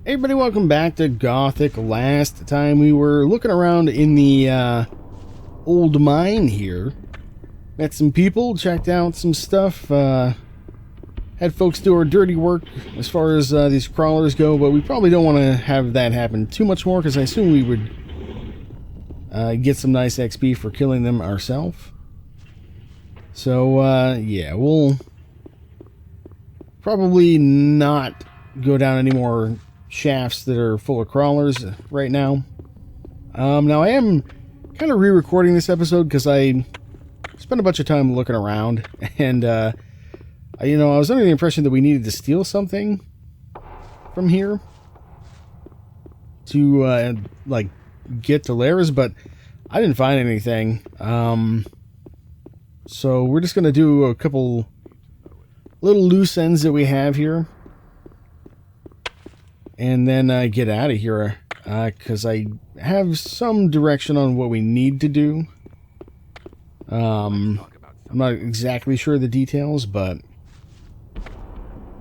Hey everybody, welcome back to Gothic. Last time we were looking around in the old mine here. Met some people, checked out some stuff, had folks do our dirty work as far as these crawlers go, but we probably don't want to have that happen too much more because I assume we would get some nice XP for killing them ourselves. So, yeah, we'll probably not go down any more shafts that are full of crawlers right now. Now I am kind of re-recording this episode because I spent a bunch of time looking around, and I was under the impression that we needed to steal something from here to like get to Lara's, but I didn't find anything. So we're just gonna do a couple little loose ends that we have here, and then get out of here, because I have some direction on what we need to do. I'm not exactly sure of the details, but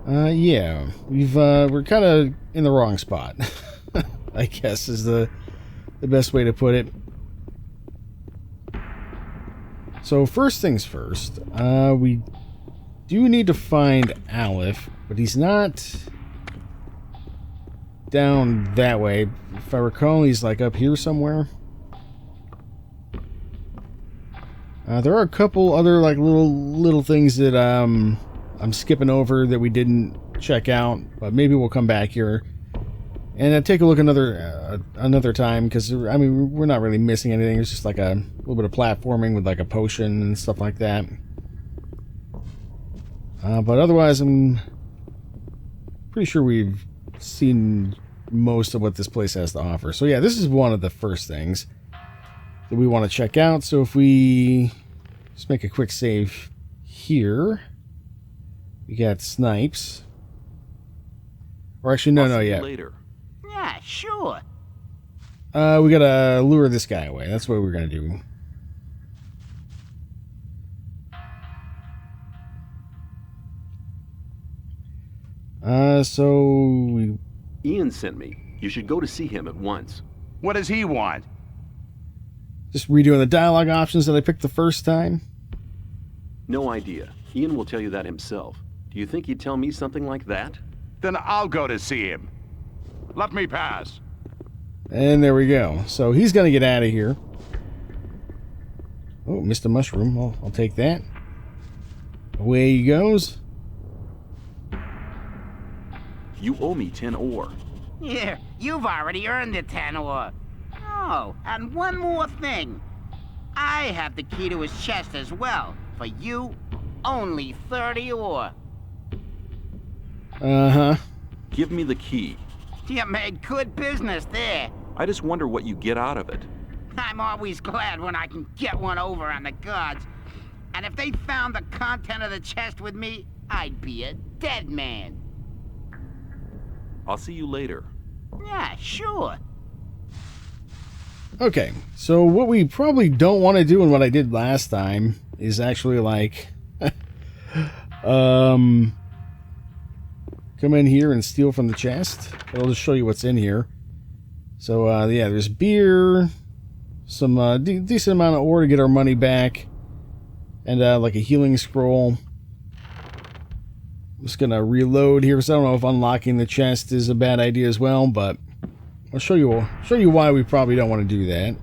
yeah, we're kind of in the wrong spot. I guess is the best way to put it. So first things first, we do need to find Aleph, but he's not down that way. If I recall, he's like up here somewhere. There are a couple other like little things that I'm skipping over that we didn't check out, but maybe we'll come back here and take a look another time, because I mean we're not really missing anything. It's just like a little bit of platforming with like a potion and stuff like that. But otherwise, I'm pretty sure we've seen most of what this place has to offer. So yeah, this is one of the first things that we want to check out. So if we just make a quick save here, we got snipes. Or actually, no, yeah. Later. Yeah, sure. We gotta lure this guy away. That's what we're gonna do. So Ian sent me. You should go to see him at once. What does he want? just redoing the dialogue options that I picked the first time. No idea. Ian will tell you that himself. Do you think he'd tell me something like that? Then I'll go to see him. Let me pass. And there we go. So he's gonna get out of here. Oh, missed a mushroom. I'll take that. Away he goes. You owe me 10 ore. Here, you've already earned the 10 ore. Oh, and one more thing. I have the key to his chest as well. For you, only 30 ore. Uh-huh. Give me the key. You made good business there. I just wonder what you get out of it. I'm always glad when I can get one over on the gods. And if they found the content of the chest with me, I'd be a dead man. I'll see you later. Yeah, sure. Okay, so what we probably don't want to do, and what I did last time, is actually like come in here and steal from the chest. I'll just show you what's in here. So yeah, there's beer, some decent amount of ore to get our money back, and like a healing scroll. I'm just gonna reload here because I don't know if unlocking the chest is a bad idea as well, but I'll show you why we probably don't want to do that.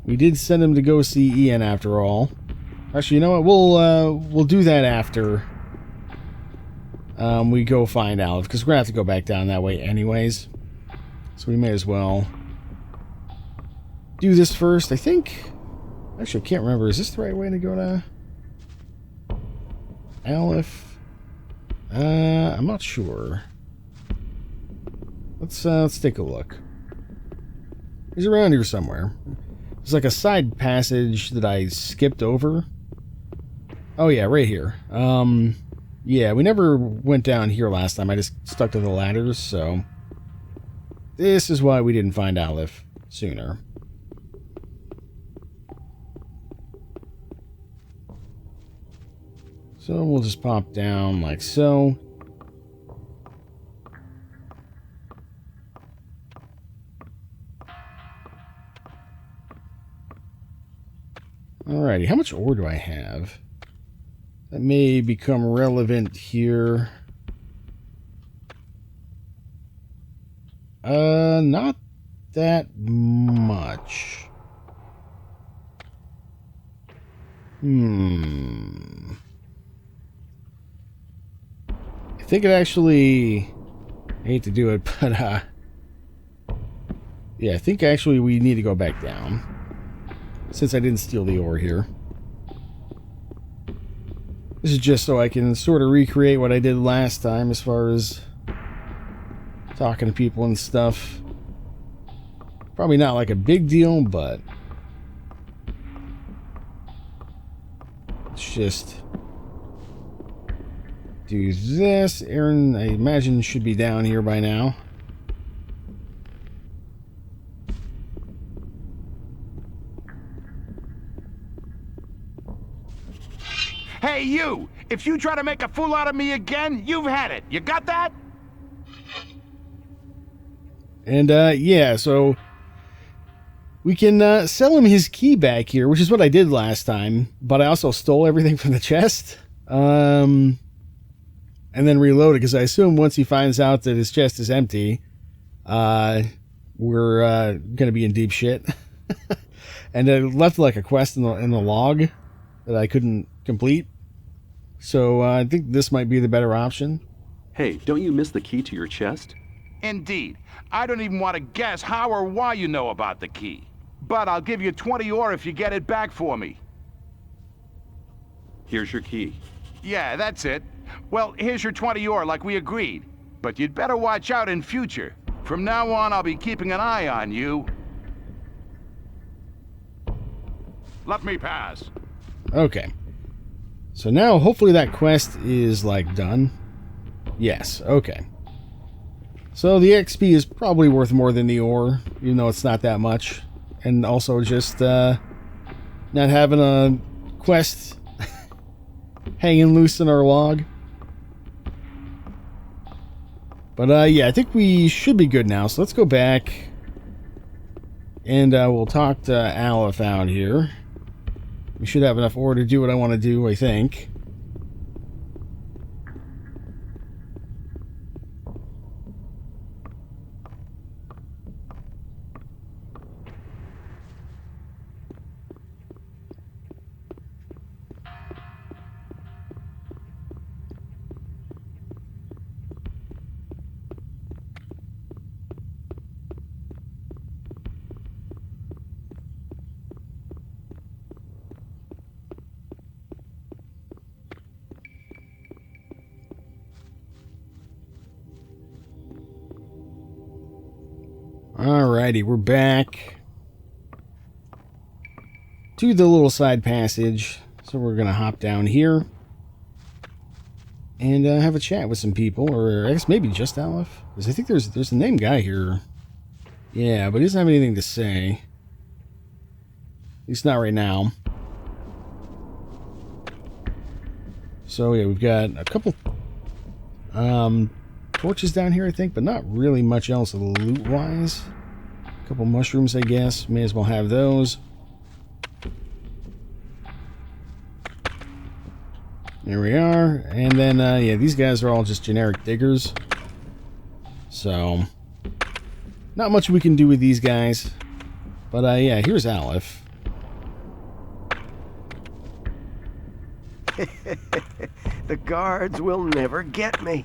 We did send him to go see Ian after all. Actually, you know what? We'll do that after we go find Aleph, because we're gonna have to go back down that way anyways. So we may as well do this first. I think. Actually, I can't remember. Is this the right way to go to Aleph? I'm not sure. Let's take a look. He's around here somewhere. There's like a side passage that I skipped over. Oh yeah, right here. Yeah, we never went down here last time. I just stuck to the ladders, so this is why we didn't find Aleph sooner. So we'll just pop down like so. Alrighty, how much ore do I have? That may become relevant here. Not that much. I think it actually... I hate to do it, but, yeah, I think actually we need to go back down. Since I didn't steal the ore here. This is just so I can sort of recreate what I did last time as far as talking to people and stuff. Probably not like a big deal, but let's just do this. Aaron, I imagine, should be down here by now. Hey, you! If you try to make a fool out of me again, you've had it. You got that? And, yeah, so we can sell him his key back here, which is what I did last time, but I also stole everything from the chest. And then reload it, because I assume once he finds out that his chest is empty, we're going to be in deep shit. And it left like a quest in the log that I couldn't complete. So I think this might be the better option. Hey, don't you miss the key to your chest? Indeed. I don't even want to guess how or why you know about the key. But I'll give you 20 ore if you get it back for me. Here's your key. Yeah, that's it. Well, here's your 20 ore like we agreed. But you'd better watch out in future. From now on, I'll be keeping an eye on you. Let me pass. Okay. So now, hopefully that quest is, like, done. Yes, okay. So the XP is probably worth more than the ore, even though it's not that much. And also just, not having a quest hanging loose in our log. But, yeah, I think we should be good now. So let's go back. And, we'll talk to Aleph out here. We should have enough ore to do what I want to do, I think. Alrighty, we're back to the little side passage. So we're going to hop down here and have a chat with some people, or I guess maybe just Aleph. Because I think there's a named guy here. Yeah, but he doesn't have anything to say. At least not right now. So yeah, we've got a couple torches down here, I think, but not really much else loot-wise. A couple mushrooms, I guess. May as well have those. There we are. And then, yeah, these guys are all just generic diggers. So, not much we can do with these guys. But, yeah, here's Aleph. The guards will never get me.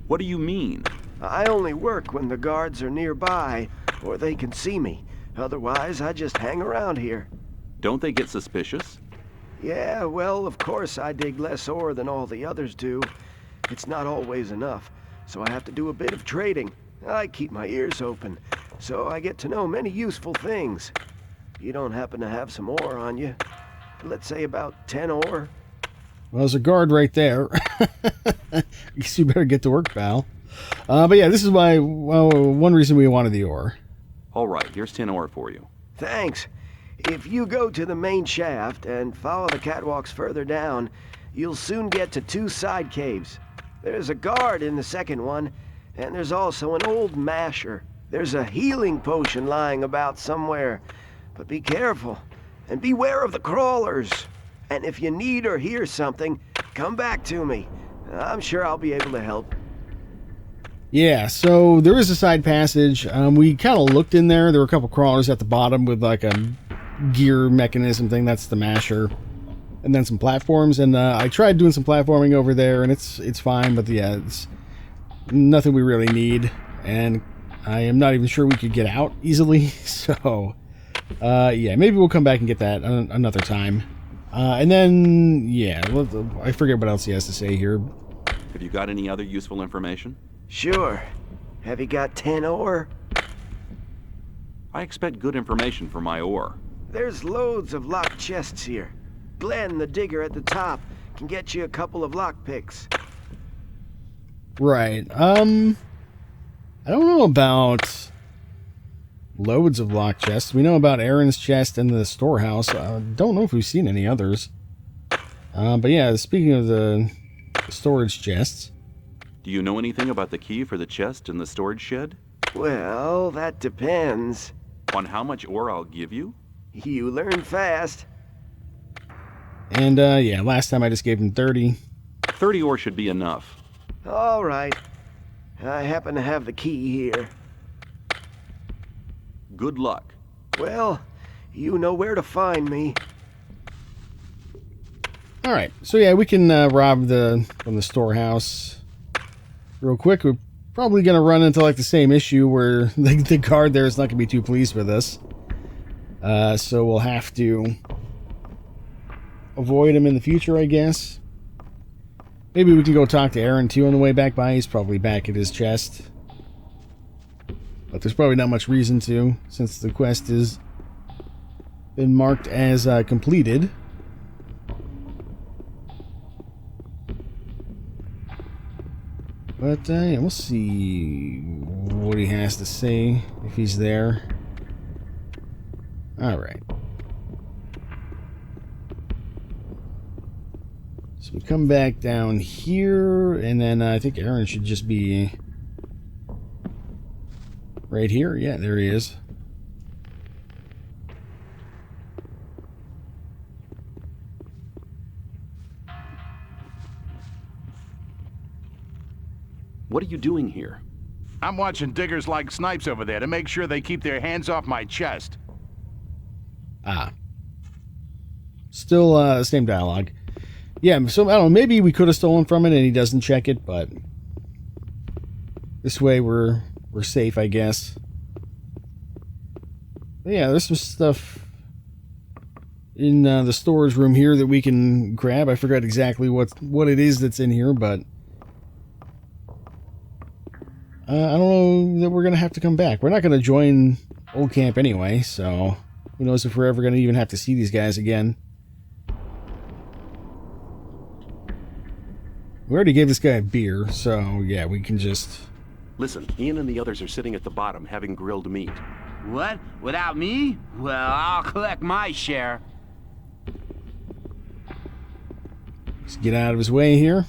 What do you mean? I only work when the guards are nearby, or they can see me. Otherwise, I just hang around here. Don't they get suspicious? Yeah, well, of course I dig less ore than all the others do. It's not always enough, so I have to do a bit of trading. I keep my ears open, so I get to know many useful things. You don't happen to have some ore on you? Let's say about 10 ore? Well, there's a guard right there. I guess you better get to work, pal. But yeah, this is why, well, one reason we wanted the ore. All right, here's 10 ore for you. Thanks. If you go to the main shaft and follow the catwalks further down, you'll soon get to 2 side caves. There's a guard in the second one, and there's also an old masher. There's a healing potion lying about somewhere, But be careful, and beware of the crawlers. And if you need or hear something, come back to me. I'm sure I'll be able to help. Yeah, so there is a side passage. We kind of looked in there. There were a couple crawlers at the bottom with like a gear mechanism thing. That's the masher. And then some platforms. And I tried doing some platforming over there, and it's fine. But yeah, it's nothing we really need. And I am not even sure we could get out easily. So, yeah, maybe we'll come back and get that another time. And then, yeah, I forget what else he has to say here. Have you got any other useful information? Sure. Have you got 10 ore? I expect good information for my ore. There's loads of locked chests here. Glenn, the digger at the top, can get you a couple of lockpicks. Right. I don't know about loads of locked chests. We know about Aaron's chest and the storehouse. Don't know if we've seen any others. But yeah, speaking of the storage chests. Do you know anything about the key for the chest in the storage shed? Well, that depends. On how much ore I'll give you? You learn fast. And, yeah, last time I just gave him 30. 30 ore should be enough. All right. I happen to have the key here. Good luck. Well, you know where to find me. Alright, so yeah, we can rob from the storehouse real quick. We're probably going to run into like the same issue where the guard there is not going to be too pleased with us. So we'll have to avoid him in the future, I guess. Maybe we can go talk to Aaron too on the way back by. He's probably back at his chest. But there's probably not much reason to, since the quest has been marked as completed. But yeah, we'll see what he has to say, if he's there. Alright. So we come back down here, and then I think Aaron should just be right here. Yeah, there he is. What are you doing here? I'm watching diggers like snipes over there to make sure they keep their hands off my chest. Ah. Still same dialogue. Yeah, so I don't know, maybe we could have stolen from it and he doesn't check it, but this way we're safe, I guess. But yeah, there's some stuff in the storage room here that we can grab. I forgot exactly what it is that's in here, but I don't know that we're going to have to come back. We're not going to join Old Camp anyway, so who knows if we're ever going to even have to see these guys again. We already gave this guy a beer, so yeah, we can just... Listen, Ian and the others are sitting at the bottom having grilled meat. What? Without me? Well, I'll collect my share. Let's get out of his way here.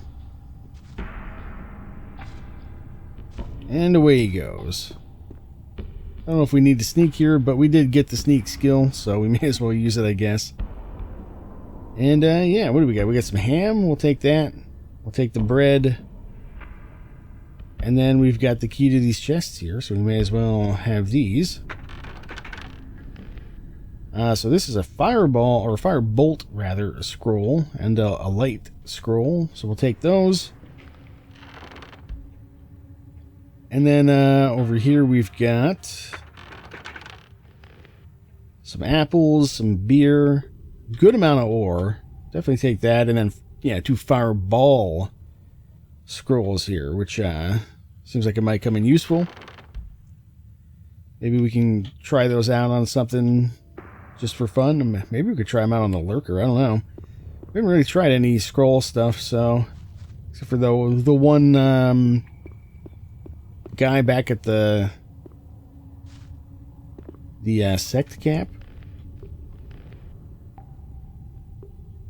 And away he goes. I don't know if we need to sneak here, but we did get the sneak skill, so we may as well use it, I guess. And, yeah, what do we got? We got some ham. We'll take that. We'll take the bread. And then we've got the key to these chests here, so we may as well have these. So this is a fireball, or a firebolt, rather, a scroll, and a light scroll. So we'll take those. And then over here we've got some apples, some beer, good amount of ore. Definitely take that. And then, yeah, 2 fireball scrolls here, which seems like it might come in useful. Maybe we can try those out on something just for fun. Maybe we could try them out on the lurker. I don't know. We haven't really tried any scroll stuff, so except for the one guy back at the sect cap.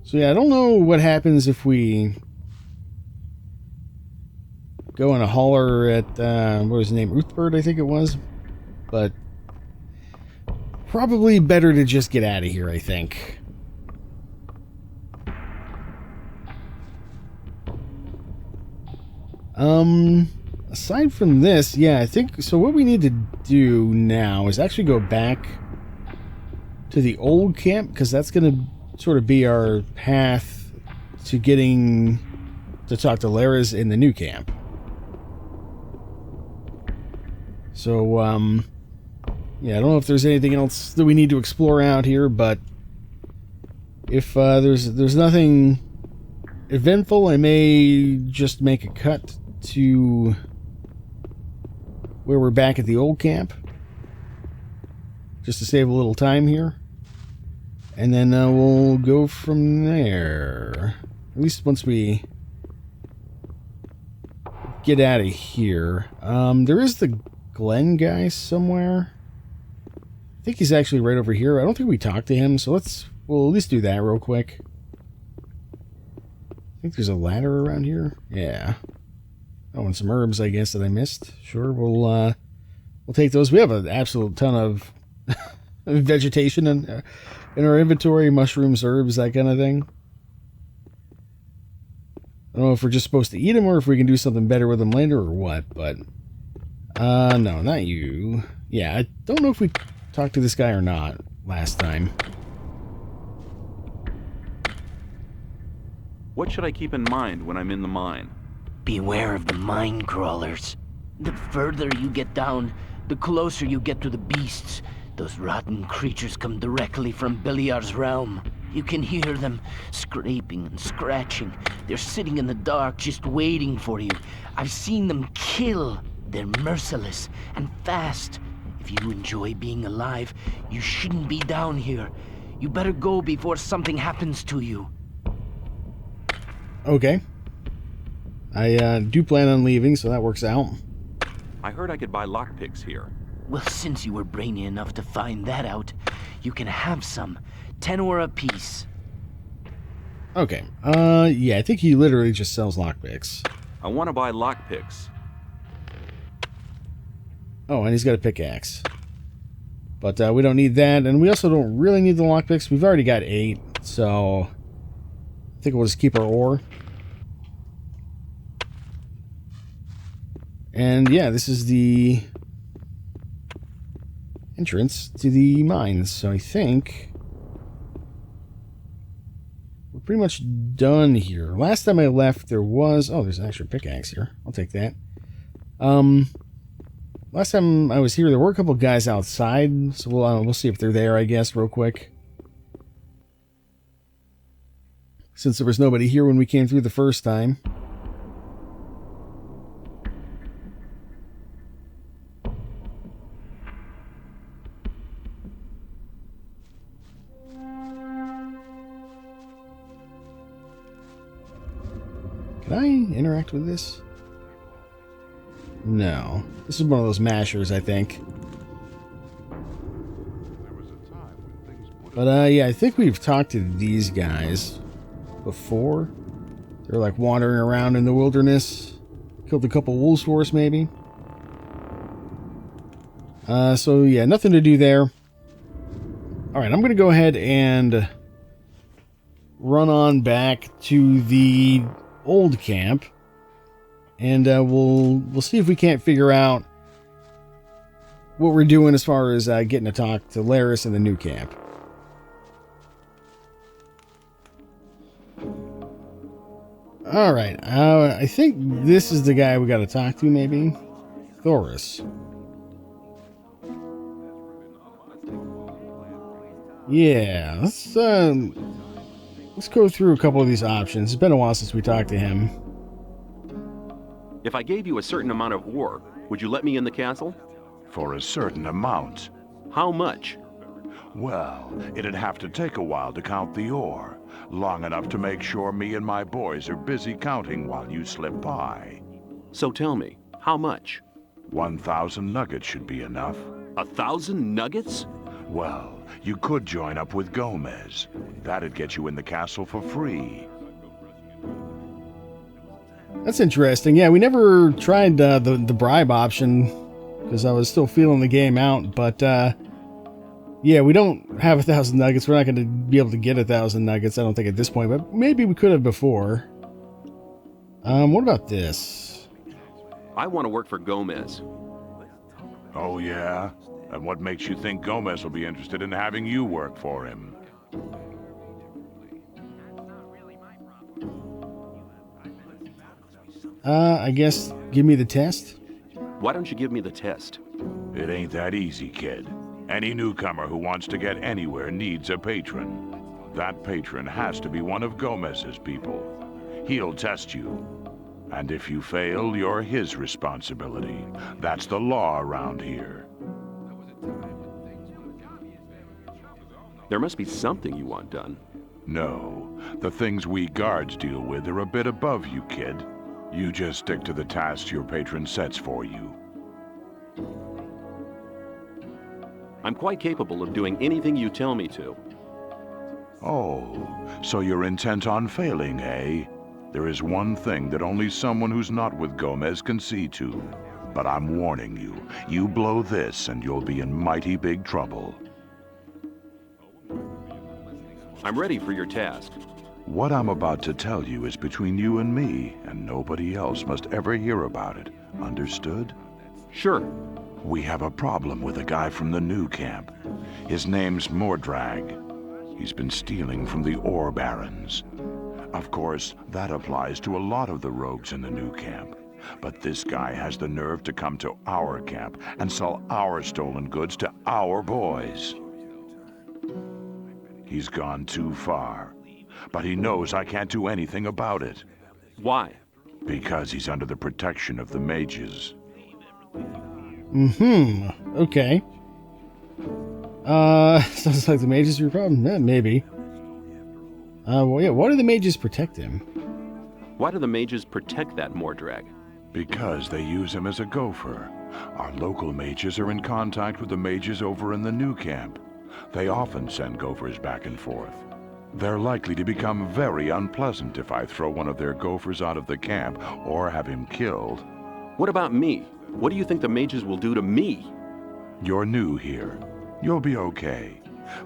So yeah, I don't know what happens if we go in a hauler at what was his name, Uthbert, I think it was. But probably better to just get out of here, I think. Aside from this, yeah, I think, so what we need to do now is actually go back to the old camp, because that's going to sort of be our path to getting to talk to Laris in the new camp. So, yeah, I don't know if there's anything else that we need to explore out here, but if there's nothing eventful, I may just make a cut to where we're back at the old camp, just to save a little time here, and then we'll go from there. At least once we get out of here. There is the Glenn guy somewhere. I think he's actually right over here. I don't think we talked to him, so we'll at least do that real quick. I think there's a ladder around here. Yeah. Oh, and some herbs, I guess, that I missed. Sure, we'll take those. We have an absolute ton of vegetation in our inventory. Mushrooms, herbs, that kind of thing. I don't know if we're just supposed to eat them or if we can do something better with them later or what, but... no, not you. Yeah, I don't know if we talked to this guy or not last time. What should I keep in mind when I'm in the mine? Beware of the mine crawlers. The further you get down, the closer you get to the beasts. Those rotten creatures come directly from Beliar's realm. You can hear them scraping and scratching. They're sitting in the dark just waiting for you. I've seen them kill. They're merciless and fast. If you enjoy being alive, you shouldn't be down here. You better go before something happens to you. Okay. I do plan on leaving, so that works out. I heard I could buy lockpicks here. Well, since you were brainy enough to find that out, you can have some. 10 ore apiece. Okay. Yeah, I think he literally just sells lockpicks. I want to buy lockpicks. Oh, and he's got a pickaxe. But we don't need that, and we also don't really need the lockpicks. We've already got 8, so I think we'll just keep our ore. And yeah, this is the entrance to the mines, so I think we're pretty much done here. Last time I left, there was... Oh, there's an extra pickaxe here. I'll take that. Last time I was here, there were a couple guys outside, so we'll see if they're there, I guess, real quick. Since there was nobody here when we came through the first time. Can I interact with this? No. This is one of those mashers, I think. But, yeah, I think we've talked to these guys before. They're, like, wandering around in the wilderness. Killed a couple wolves for us, maybe. So, yeah, nothing to do there. Alright, I'm going to go ahead and run on back to the old camp. And we'll see if we can't figure out what we're doing as far as getting to talk to Laris in the new camp. Alright, I think this is the guy we got to talk to, maybe? Thoris. Yeah, let's go through a couple of these options. It's been a while since we talked to him. If I gave you a certain amount of ore, would you let me in the castle? For a certain amount. How much? Well, it'd have to take a while to count the ore. Long enough to make sure me and my boys are busy counting while you slip by. So tell me, how much? 1,000 nuggets should be enough. 1,000 nuggets? Well, you could join up with Gomez. That'd get you in the castle for free. That's interesting. Yeah, we never tried the bribe option because I was still feeling the game out, but Yeah, we don't have 1,000 nuggets. We're not going to be able to get 1,000 nuggets, I don't think, at this point, but maybe we could have before. What about this? I want to work for Gomez. Oh, yeah? And what makes you think Gomez will be interested in having you work for him? I guess give me the test. Why don't you give me the test? It ain't that easy, kid. Any newcomer who wants to get anywhere needs a patron. That patron has to be one of Gomez's people. He'll test you. And if you fail, you're his responsibility. That's the law around here. There must be something you want done. No, the things we guards deal with are a bit above you, kid. You just stick to the tasks your patron sets for you. I'm quite capable of doing anything you tell me to. Oh, so you're intent on failing, eh? There is one thing that only someone who's not with Gomez can see to. But I'm warning you, you blow this and you'll be in mighty big trouble. I'm ready for your task. What I'm about to tell you is between you and me, and nobody else must ever hear about it. Understood? Sure. We have a problem with a guy from the new camp. His name's Mordrag. He's been stealing from the ore barons. Of course, that applies to a lot of the rogues in the new camp. But this guy has the nerve to come to our camp and sell our stolen goods to our boys. He's gone too far, but he knows I can't do anything about it. Why? Because he's under the protection of the mages. Okay. Sounds like the mages are your problem. Maybe. Well, yeah, why do the mages protect him? Why do the mages protect that Mordrag? Because they use him as a gopher. Our local mages are in contact with the mages over in the new camp. They often send gophers back and forth. They're likely to become very unpleasant if I throw one of their gophers out of the camp or have him killed. What about me? What do you think the mages will do to me? You're new here. You'll be okay.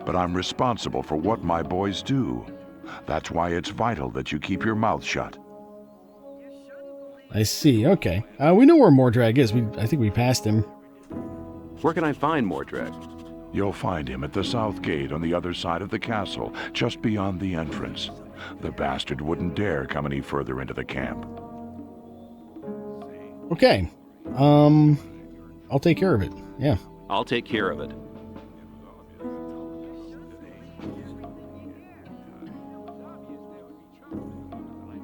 But I'm responsible for what my boys do. That's why it's vital that you keep your mouth shut. I see. Okay. We know where Mordrag is. I think we passed him. Where can I find Mordrag? You'll find him at the south gate on the other side of the castle, just beyond the entrance. The bastard wouldn't dare come any further into the camp. Okay. I'll take care of it. Yeah. I'll take care of it.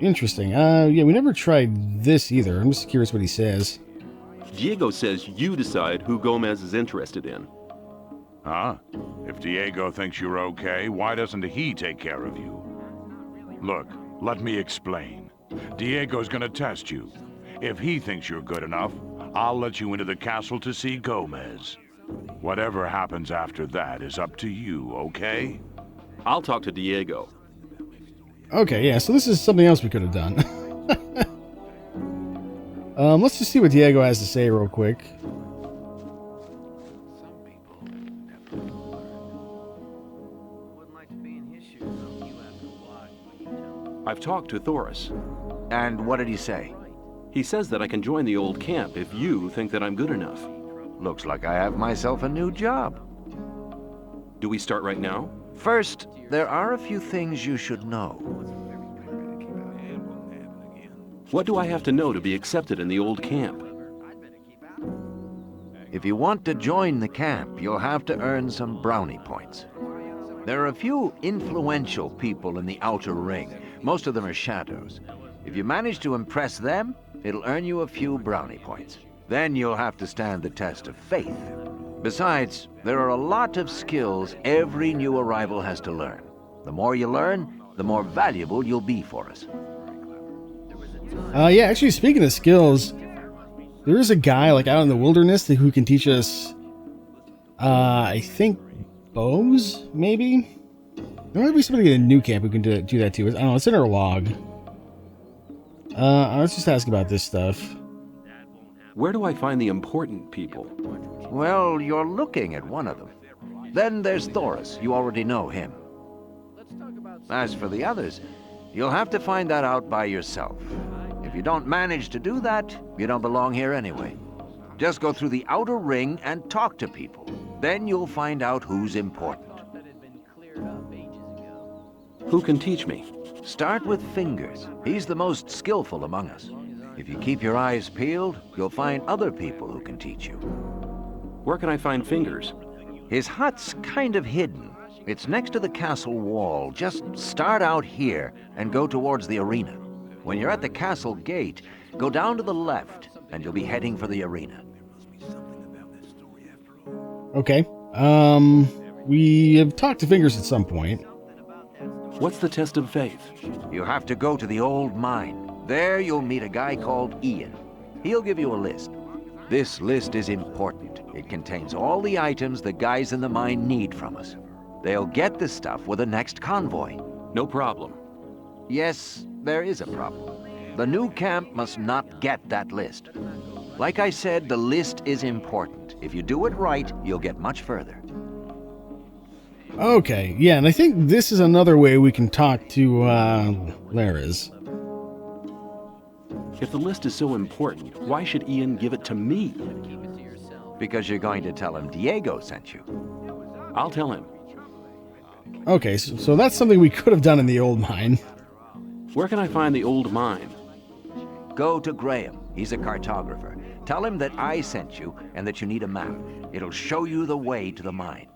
Interesting. Yeah, we never tried this either. I'm just curious what he says. Diego says you decide who Gomez is interested in. Huh? If Diego thinks you're okay, why doesn't he take care of you? Look, let me explain. Diego's gonna test you. If he thinks you're good enough, I'll let you into the castle to see Gomez. Whatever happens after that is up to you, okay? I'll talk to Diego. Okay, yeah, so this is something else we could have done. Let's just see what Diego has to say real quick. I've talked to Thoris. And what did he say? He says that I can join the old camp if you think that I'm good enough. Looks like I have myself a new job. Do we start right now? First, there are a few things you should know. What do I have to know to be accepted in the old camp? If you want to join the camp, you'll have to earn some brownie points. There are a few influential people in the outer ring. Most of them are shadows. If you manage to impress them, it'll earn you a few brownie points. Then you'll have to stand the test of faith. Besides, there are a lot of skills every new arrival has to learn. The more you learn, the more valuable you'll be for us. Yeah, actually, speaking of skills, there is a guy like out in the wilderness who can teach us, I think, bows, maybe? There might be somebody in a new camp who can do that too. I don't know, it's in our log. Let's just ask about this stuff. Where do I find the important people? Well, you're looking at one of them. Then there's Thoris. You already know him. As for the others, you'll have to find that out by yourself. If you don't manage to do that, you don't belong here anyway. Just go through the outer ring and talk to people. Then you'll find out who's important. Who can teach me? Start with Fingers. He's the most skillful among us. If you keep your eyes peeled, you'll find other people who can teach you. Where can I find Fingers? His hut's kind of hidden. It's next to the castle wall. Just start out here and go towards the arena. When you're at the castle gate, go down to the left, and you'll be heading for the arena. Okay. We have talked to Fingers at some point. What's the test of faith? You have to go to the old mine. There you'll meet a guy called Ian. He'll give you a list. This list is important. It contains all the items the guys in the mine need from us. They'll get the stuff with the next convoy. No problem. Yes, there is a problem. The new camp must not get that list. Like I said, the list is important. If you do it right, you'll get much further. Okay, yeah, and I think this is another way we can talk to, Laris. If the list is so important, why should Ian give it to me? Because you're going to tell him Diego sent you. I'll tell him. Okay, so that's something we could have done in the old mine. Where can I find the old mine? Go to Graham. He's a cartographer. Tell him that I sent you and that you need a map. It'll show you the way to the mine.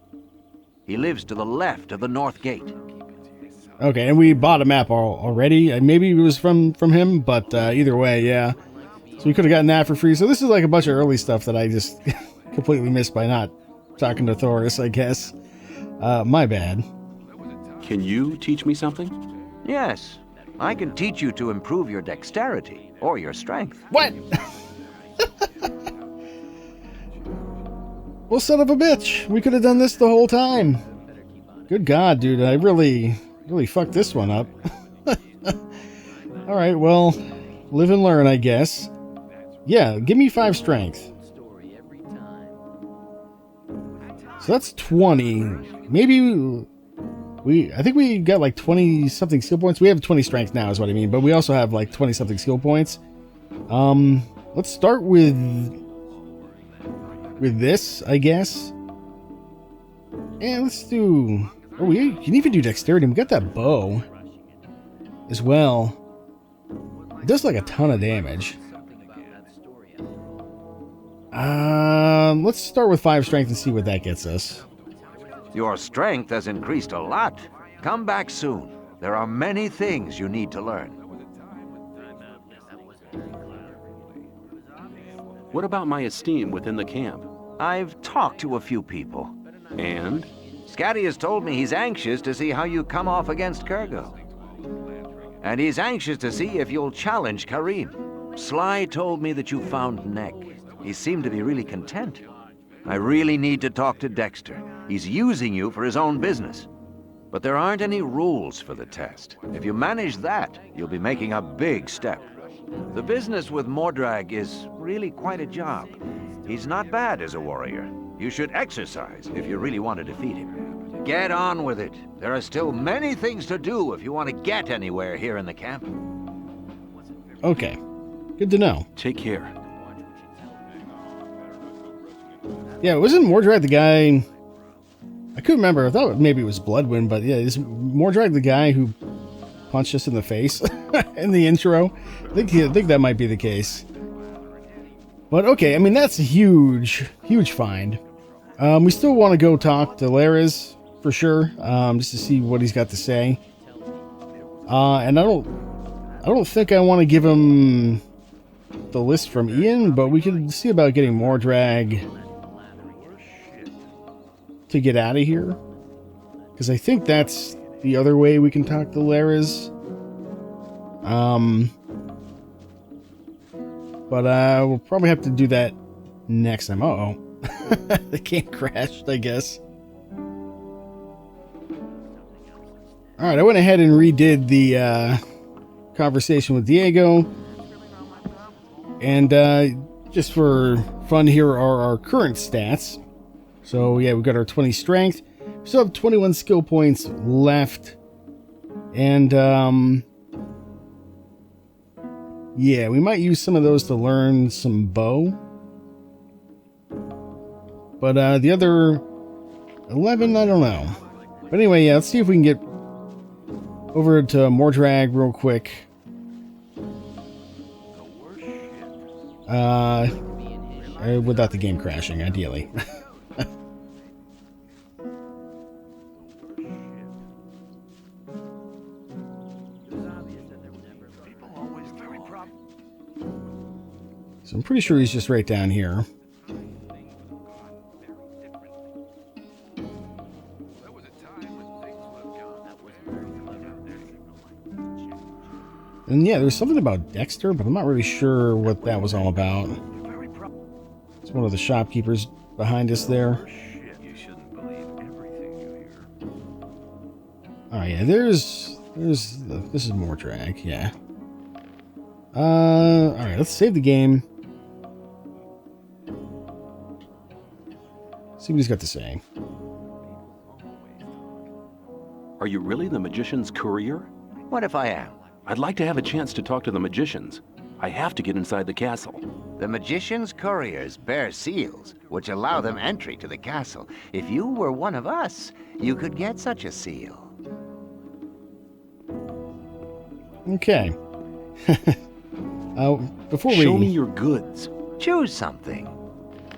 He lives to the left of the north gate. Okay, and we bought a map already. Maybe it was from him, but either way, yeah. So we could have gotten that for free. So this is like a bunch of early stuff that I just completely missed by not talking to Thoris, I guess. My bad. Can you teach me something? Yes. I can teach you to improve your dexterity or your strength. What? Well, son of a bitch. We could have done this the whole time. Good God, dude. I really fucked this one up. Alright, well, live and learn, I guess. Yeah, give me 5 strength. So that's 20. Maybe I think we got like 20 something skill points. We have 20 strength now is what I mean, but we also have like 20 something skill points. Let's start with this, I guess. And let's do... Oh, we can even do dexterity. We got that bow as well. It does like a ton of damage. Let's start with 5 strength and see what that gets us. Your strength has increased a lot. Come back soon. There are many things you need to learn. What about my esteem within the camp? I've talked to a few people. And? Scatty has told me he's anxious to see how you come off against Kurgo. And he's anxious to see if you'll challenge Karim. Sly told me that you found Neck. He seemed to be really content. I really need to talk to Dexter. He's using you for his own business. But there aren't any rules for the test. If you manage that, you'll be making a big step. The business with Mordrag is really quite a job. He's not bad as a warrior. You should exercise if you really want to defeat him. Get on with it. There are still many things to do if you want to get anywhere here in the camp. Okay. Good to know. Take care. Yeah, wasn't Mordrag the guy... I couldn't remember. I thought maybe it was Bloodwind, but yeah, is Mordrag the guy who punched us in the face in the intro? I think that might be the case. But okay, I mean, that's a huge find. We still want to go talk to Laris, for sure, just to see what he's got to say. And I don't think I want to give him the list from Ian, but we could see about getting Mordrag to get out of here, because I think that's the other way we can talk to Laris. But we'll probably have to do that next time. Uh-oh. The game crashed, I guess. Alright, I went ahead and redid the conversation with Diego. And just for fun, here are our current stats. So yeah, we've got our 20 strength. We still have 21 skill points left. And yeah, we might use some of those to learn some bow. But the other 11, I don't know. But anyway, yeah, let's see if we can get over to Mordrag real quick. Without the game crashing, ideally. So I'm pretty sure he's just right down here. And yeah, there's something about Dexter, but I'm not really sure what that was all about. It's one of the shopkeepers behind us there. Oh yeah, this is Mordrag, yeah. Alright, let's save the game. See what he's got to say. Are you really the magician's courier? What if I am? I'd like to have a chance to talk to the magicians. I have to get inside the castle. The magician's couriers bear seals, which allow them entry to the castle. If you were one of us, you could get such a seal. Okay. Before Show me your goods. Choose something.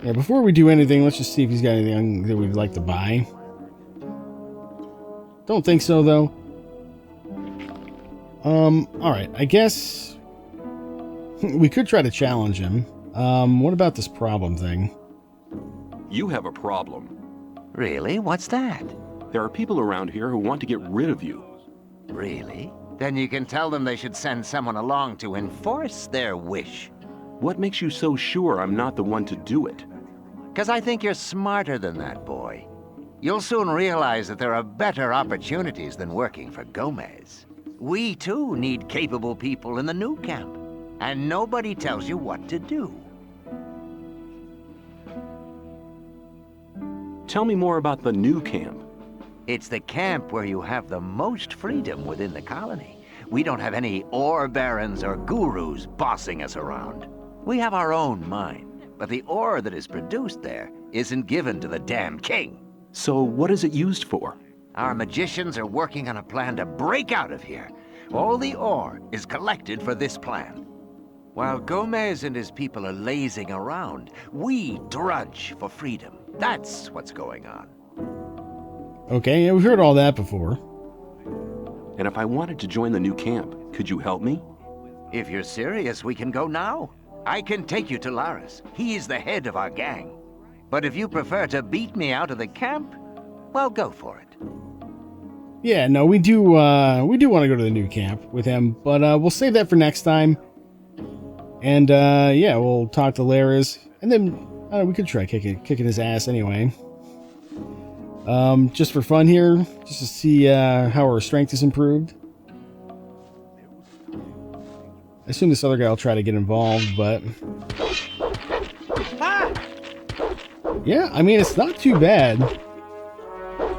Yeah, before we do anything, let's just see if he's got anything that we'd like to buy. Don't think so, though. Alright, I guess we could try to challenge him. What about this problem thing? You have a problem. Really? What's that? There are people around here who want to get rid of you. Really? Then you can tell them they should send someone along to enforce their wish. What makes you so sure I'm not the one to do it? 'Cause I think you're smarter than that, boy. You'll soon realize that there are better opportunities than working for Gomez. We, too, need capable people in the new camp. And nobody tells you what to do. Tell me more about the new camp. It's the camp where you have the most freedom within the colony. We don't have any ore barons or gurus bossing us around. We have our own mine, but the ore that is produced there isn't given to the damn king. So what is it used for? Our magicians are working on a plan to break out of here. All the ore is collected for this plan. While Gomez and his people are lazing around, we drudge for freedom. That's what's going on. Okay, yeah, we've heard all that before. And if I wanted to join the new camp, could you help me? If you're serious, we can go now. I can take you to Laris. He's the head of our gang. But if you prefer to beat me out of the camp, well, go for it. Yeah, no, we do want to go to the new camp with him, but we'll save that for next time. And yeah, we'll talk to Laris, and then we could try kicking his ass anyway. Just for fun here, just to see how our strength is improved. I assume this other guy will try to get involved, but yeah, I mean, it's not too bad.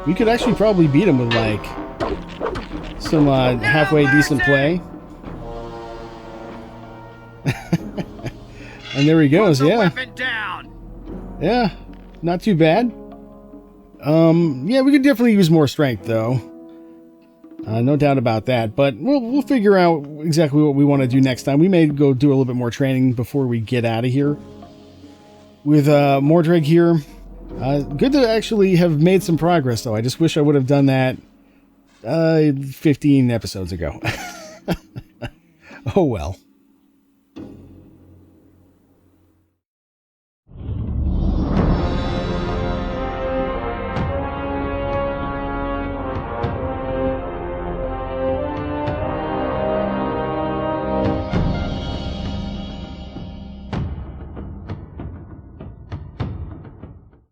We could actually probably beat him with like some halfway decent play. And there he goes, yeah. Yeah, not too bad. Yeah, we could definitely use more strength though. No doubt about that, but we'll figure out exactly what we want to do next time. We may go do a little bit more training before we get out of here. With Mordrag here. Good to actually have made some progress, though. I just wish I would have done that 15 episodes ago. Oh well.